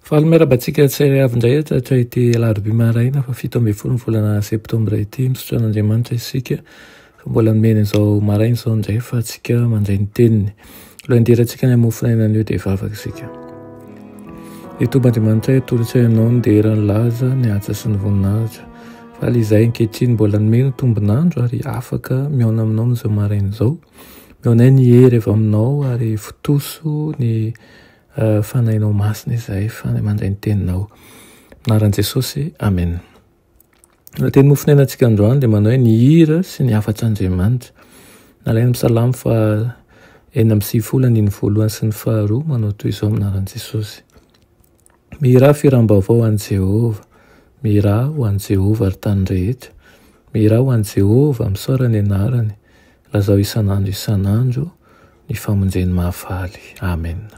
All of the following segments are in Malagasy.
Fahameraba-tsika tsy avindray tratra ity alarobia maraina fa 7 volana septambra ity misotroan'Andriamanitra isika fa mbola nomeny izao maraina izao indray fa tsika mandray ny teniny aloha indirantsika ny hamofonainan'io dia vavaka isika. Itomba-Andriamanitra tolotra ianao ny dera ny laza ny atsa sy ny voninahitra fa ala izay ankehitriny mbola nomeny tombonandro ary afaka miaona aminao n'izao maraina izao, miaonay ny hery avy aminao ary fotoso ny fanahinao masina izay fa mandray ny teninao. Anaran'i Jesosy, amen. Ny teny mofonainantsika androany dia manao hoe ny hira sy ny afatr'Andriamanitra. Nalaina amin'ny Salamo fa 9:7 sy ny 2 manao toy izao anaran'i Jesosy. Mihira firam-baovao ho an'i Jehova, mihira ho an'i Jehova ary tany rehetra, mihira ho an'i Jehova misaora ny anarany, lazao isanandro ny famonjeny mahafaly. Amen.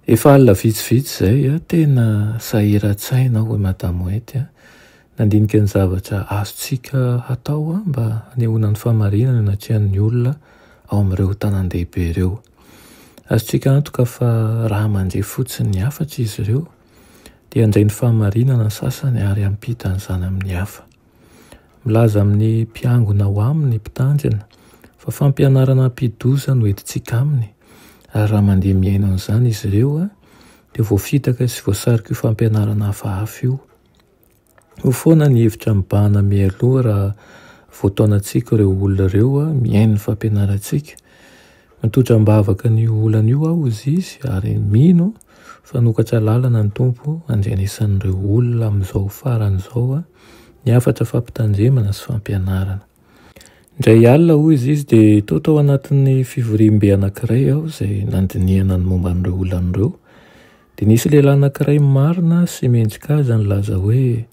Efa alina vitsivitsy izay tena sahira-tsaina hoe Madamo Ety nandinika ny zavatra azontsika hatao mba hanehoana ny fahamarinana natrehan'ny olona ao amin'ireo tanan-dehibe ireo. Azontsika antoka fa raha mandre fotsiny ny hafatra izy ireo dia handray ny fahamarinana ny sasany ary hampita an'izany amin'ny hafa. Milaza amin'ny mpiangona ho aminy mpitandrina fa fampianarana ampidoza no entintsika aminy. Ary raha mandeha miaina an'izany izy ireo dia voafitaka sy voasarika io fampianarana hafahafa io. Ho foana ny hevitra mibahana mialoha raha voataonantsika ireo olona ireo miaina ny fampianarantsika. Mitondra-bavaka ny olana io aho izy ary mino fanokatra lalana ny tompo andrenesan'ireo olona amin'izao faran'izao ny hafatra fampitandremana sy fampianarana. Indray alina hoy izy dia tao anatin'ny fivoriam-be anankiray aho izay nandinihana ny momba an'ireo olana ireo. Dia nisy lehilahy anankiray marina sy mendrika azy nilaza hoe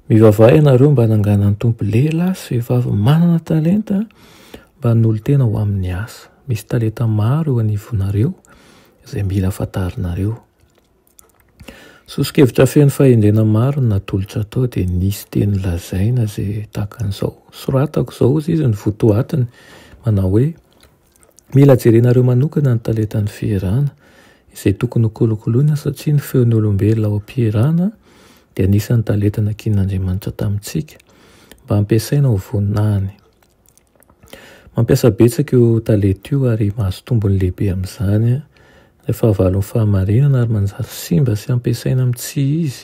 mivavaha ianareo mba hanangana ny tompo lehilahy sy vehivavy manana talenta mba hanolontena ho amin'ny asa. Misy talenta maro eo anivonareo izay mila fantarinareo. Sosokevitra feno fahendrena maro natolotra tao dia nisy teny lazaina izay tahaka an'izao. Soratako izao izy ny votoatiny manao hoe mila jerenareo manokana ny talentan'ny fierana izay tokony kolokoloina satria ny feon'ny olombelona ao am-pierana dia anisan'ny talenta nakin'Andriamanitra tamintsika mba hampiasaina ho voninahiny. Mampiasa betsaka io talenta io ary mahazo tombony lehibe amin'izany rehefa avalo ny fahamarinana ary manjary simba sy ampiasaina amin'ny tsy izy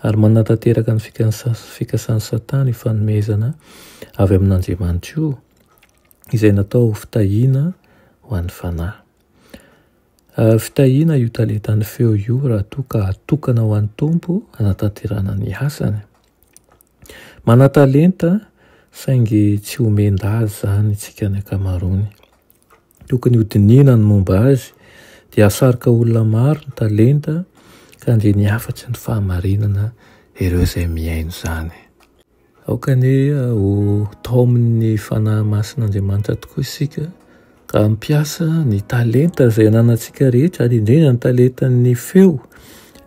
ary manatanteraka ny fikasan'ny Satana ifanomezana avy amin'Andriamanitra io izay natao fitahiana ho an'ny fanahy. Fitahiana io talentan'ny feo io raha toa ka atokana ho an'ny tompo hanatanterana ny asany. Mana-talenta saingy tsy homen-daza izany isika ny ankamaroany. Tokony hodiniana ny momba azy dia asarika olona maro ny talenta ka andre ny afatry ny fahamarinana ireo izay miaino izany. Aokany ho tao amin'ny fanahy masin'Andriamanitra tokoa isika ka mampiasa ny talenta izay ananantsika rehetra ary indrindra ny talentan'ny feo,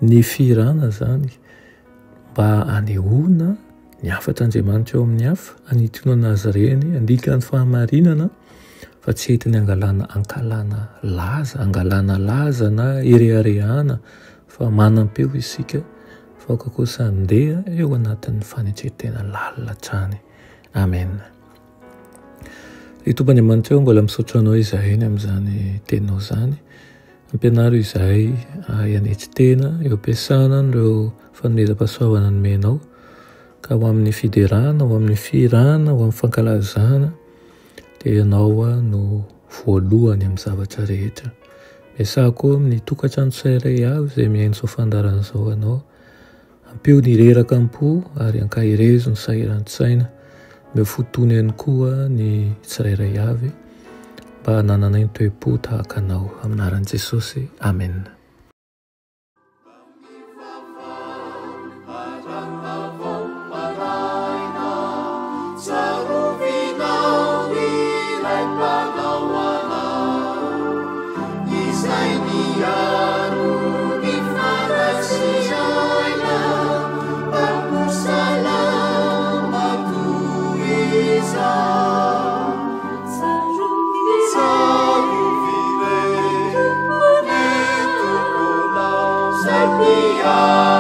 ny fihirana izany mba hanehoana ny afatr'Andriamanitra eo amin'ny hafa, hanitona anazy ireny, handika ny fahamarinana fa tsy entiny angalana laza na ereharehana fa manampeo isika fa aoka kosa handeha eo anatin'ny fanetretena lalina hatrany. Amen. Itomba-Andriamanitra eo mbola misaotra anao izahay amin'izany teninao izany. Ampianaro izahay hanetry tena eo ampiasana ireo fanomezam-pahasoavana nomenao ka ho amin'ny fiderana, ho amin'ny fihirana, ho amin'ny fankalazana dia ianao no voalohany amin'ny zavatra rehetra. Miasako amin'ny tokantrano tsirairay avy izay miaino izao fandaharan'izao ianao. Ampio ny reraka-po ary ankahirezo ny sahiran-tsaina. Meo fotony ihany koa ny tsirairay avy mba hananana ny toe-po tahaka anao. Amin'anaran'i Jesosy, amen. Sa Hallelujah.